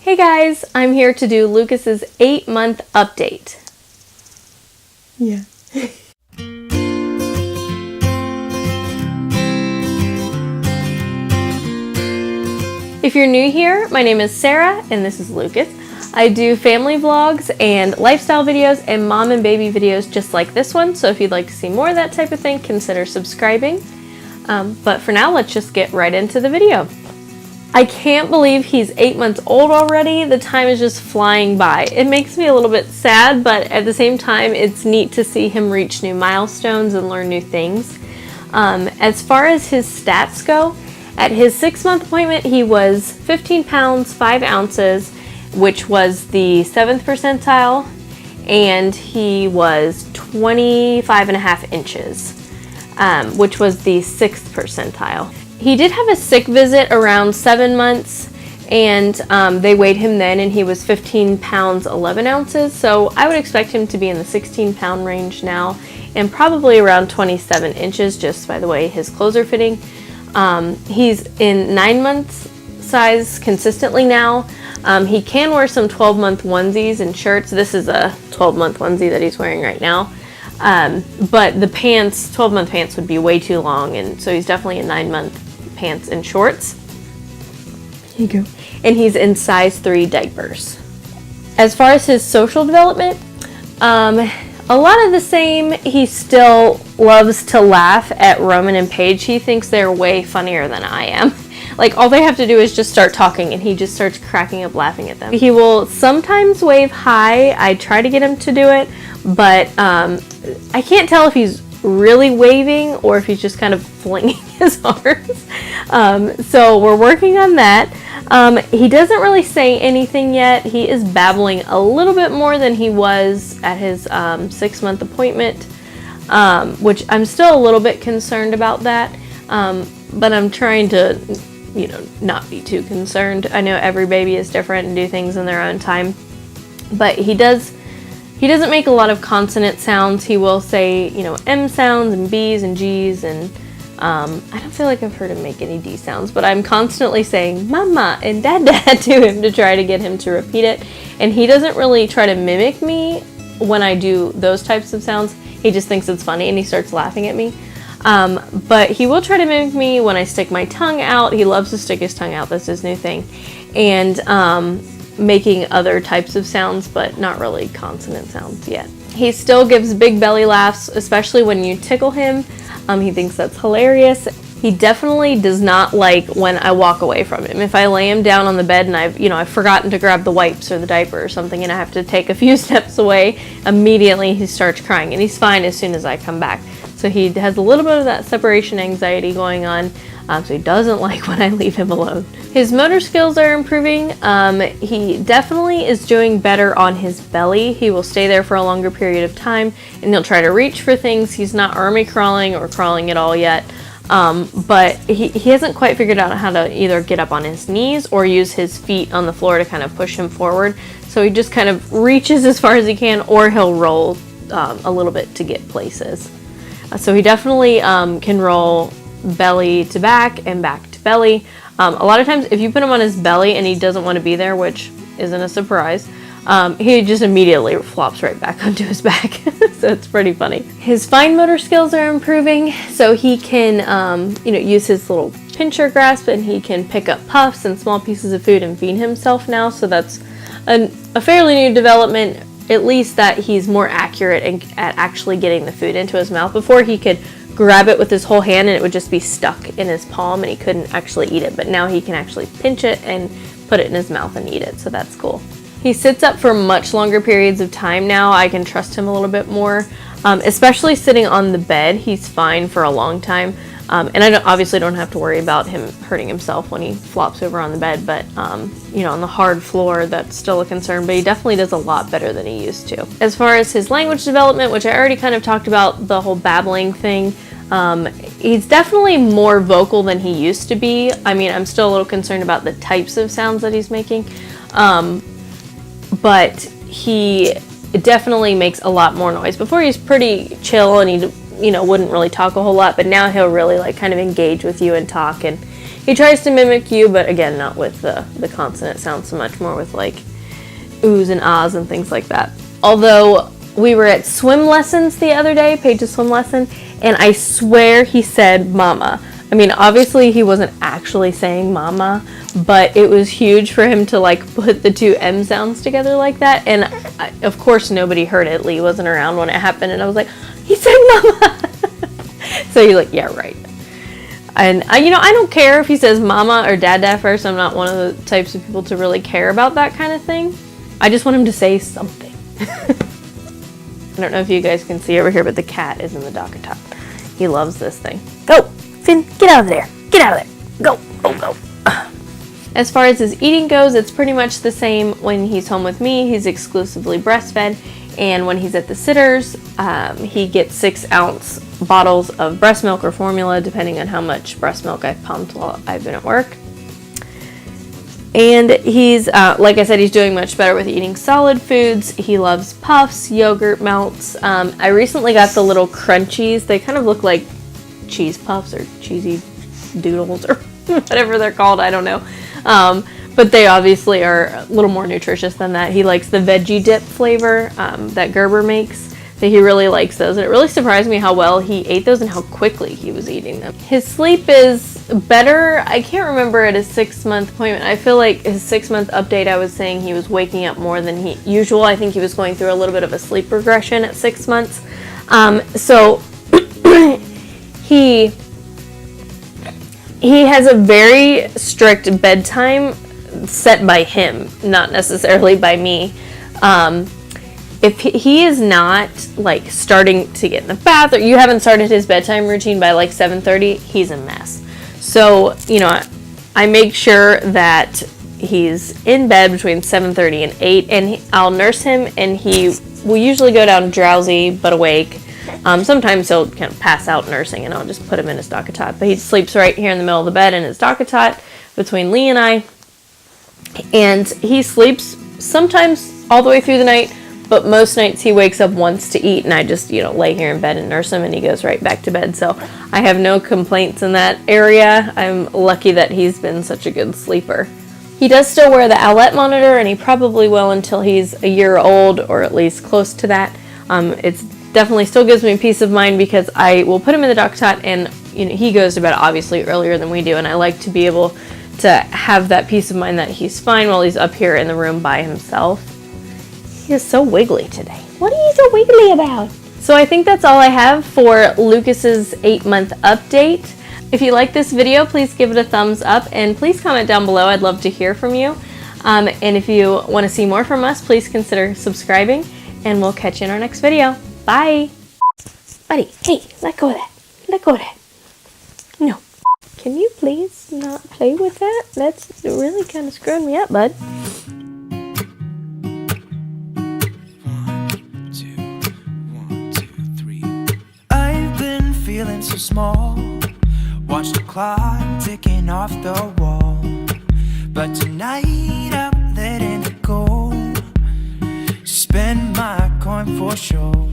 Hey guys, I'm here to do Lucas's 8-month update. Yeah. If you're new here, my name is Sarah and this is Lucas. I do family vlogs and lifestyle videos and mom and baby videos just like this one, so if you'd like to see more of that type of thing, consider subscribing. But for now, let's just get right into the video. I can't believe he's 8 months old already. The time is just flying by. It makes me a little bit sad, but at the same time, it's neat to see him reach new milestones and learn new things. As far as his stats go, at his 6-month appointment, he was 15 pounds, 5 ounces, which was the 7th percentile, and he was 25.5 inches, which was the 6th percentile. He did have a sick visit around 7 months, and they weighed him then, and he was 15 pounds, 11 ounces. So I would expect him to be in the 16-pound range now, and probably around 27 inches, just by the way his clothes are fitting. He's in 9 months size consistently now. He can wear some 12-month onesies and shirts. This is a 12-month onesie that he's wearing right now. But the pants, 12-month pants would be way too long, and so he's definitely in 9-month pants and shorts. Here you go. And he's in size 3 diapers. As far as his social development, a lot of the same. He still loves to laugh at Roman and Paige. He thinks they're way funnier than I am. Like, all they have to do is just start talking and he just starts cracking up laughing at them. He will sometimes wave hi. I try to get him to do it, but I can't tell if he's really waving or if he's just kind of flinging his arms. So we're working on that. He doesn't really say anything yet. He is babbling a little bit more than he was at his 6-month appointment, which I'm still a little bit concerned about that. But I'm trying to, not be too concerned. I know every baby is different and do things in their own time, but he doesn't make a lot of consonant sounds. He will say, M sounds and B's and G's, and I don't feel like I've heard him make any D sounds, but I'm constantly saying mama and dad to him to try to get him to repeat it. And he doesn't really try to mimic me when I do those types of sounds. He just thinks it's funny and he starts laughing at me. But he will try to mimic me when I stick my tongue out. He loves to stick his tongue out. That's his new thing. And making other types of sounds, but not really consonant sounds yet. He still gives big belly laughs, especially when you tickle him. He thinks that's hilarious. He definitely does not like when I walk away from him. If I lay him down on the bed and I've forgotten to grab the wipes or the diaper or something and I have to take a few steps away, immediately he starts crying, and he's fine as soon as I come back. So he has a little bit of that separation anxiety going on, so he doesn't like when I leave him alone. His motor skills are improving. He definitely is doing better on his belly. He will stay there for a longer period of time, and he'll try to reach for things. He's not army crawling or crawling at all yet, but he hasn't quite figured out how to either get up on his knees or use his feet on the floor to kind of push him forward. So he just kind of reaches as far as he can, or he'll roll a little bit to get places. So he definitely can roll belly to back and back to belly. A lot of times if you put him on his belly and he doesn't want to be there, which isn't a surprise, he just immediately flops right back onto his back. So it's pretty funny. His fine motor skills are improving, so he can use his little pincher grasp, and he can pick up puffs and small pieces of food and feed himself now. So that's a fairly new development, at least that he's more accurate at actually getting the food into his mouth. Before, he could grab it with his whole hand and it would just be stuck in his palm and he couldn't actually eat it, but now he can actually pinch it and put it in his mouth and eat it, so that's cool. He sits up for much longer periods of time now. I can trust him a little bit more, especially sitting on the bed. He's fine for a long time, and I obviously don't have to worry about him hurting himself when he flops over on the bed, but on the hard floor, that's still a concern, but he definitely does a lot better than he used to. As far as his language development, which I already kind of talked about, the whole babbling thing, he's definitely more vocal than he used to be. I mean, I'm still a little concerned about the types of sounds that he's making, but he definitely makes a lot more noise. Before, he's pretty chill and he wouldn't really talk a whole lot, but now he'll really kind of engage with you and talk, and He tries to mimic you, but again, not with the consonant sound so much, more with like oohs and ahs and things like that. Although we were at swim lessons the other day, Paige's swim lesson, and I swear he said mama. I mean, obviously he wasn't actually saying mama, but it was huge for him to like put the two M sounds together like that. And of course nobody heard it. Lee wasn't around when it happened, and I was like, he said mama. So he's like, yeah, right. And I don't care if he says mama or dada first. I'm not one of the types of people to really care about that kind of thing. I just want him to say something. I don't know if you guys can see over here, but the cat is in the docket top. He loves this thing. Go, Finn, get out of there. Get out of there. Go, go, go. As far as his eating goes, it's pretty much the same when he's home with me. He's exclusively breastfed. And when he's at the sitters, he gets 6-ounce bottles of breast milk or formula, depending on how much breast milk I've pumped while I've been at work. And he's, like I said, he's doing much better with eating solid foods. He loves puffs, yogurt melts. I recently got the little crunchies. They kind of look like cheese puffs or cheesy doodles or whatever they're called. I don't know. But they obviously are a little more nutritious than that. He likes the veggie dip flavor that Gerber makes. So he really likes those. And it really surprised me how well he ate those and how quickly he was eating them. His sleep is better. I can't remember at his 6-month appointment. I feel like his 6-month update, I was saying he was waking up more than usual. I think he was going through a little bit of a sleep regression at 6 months. So he has a very strict bedtime set by him, not necessarily by me. If he is not like starting to get in the bath, or you haven't started his bedtime routine by like 7:30, he's a mess. So, I make sure that he's in bed between 7:30 and 8, and I'll nurse him, and he will usually go down drowsy but awake. Sometimes he'll kind of pass out nursing, and I'll just put him in his docket tot. But he sleeps right here in the middle of the bed in his docket tot between Lee and I. And he sleeps sometimes all the way through the night, but most nights he wakes up once to eat, and I just, lay here in bed and nurse him, and he goes right back to bed. So I have no complaints in that area. I'm lucky that he's been such a good sleeper. He does still wear the Owlet monitor, and he probably will until he's a year old, or at least close to that. It's definitely still gives me peace of mind because I will put him in the docket tot, and he goes to bed obviously earlier than we do, and I like to be able to have that peace of mind that he's fine while he's up here in the room by himself. He is so wiggly today. What are you so wiggly about? So I think that's all I have for Lucas's 8-month update. If you like this video, please give it a thumbs up, and please comment down below. I'd love to hear from you. And if you want to see more from us, please consider subscribing, and we'll catch you in our next video. Bye. Buddy, hey, let go of that. Let go of that. No. Can you please not play with that? That's really kind of screwing me up, bud. 1, 2, 3. I've been feeling so small. Watch the clock ticking off the wall. But tonight I'm letting it go. Spend my coin for sure.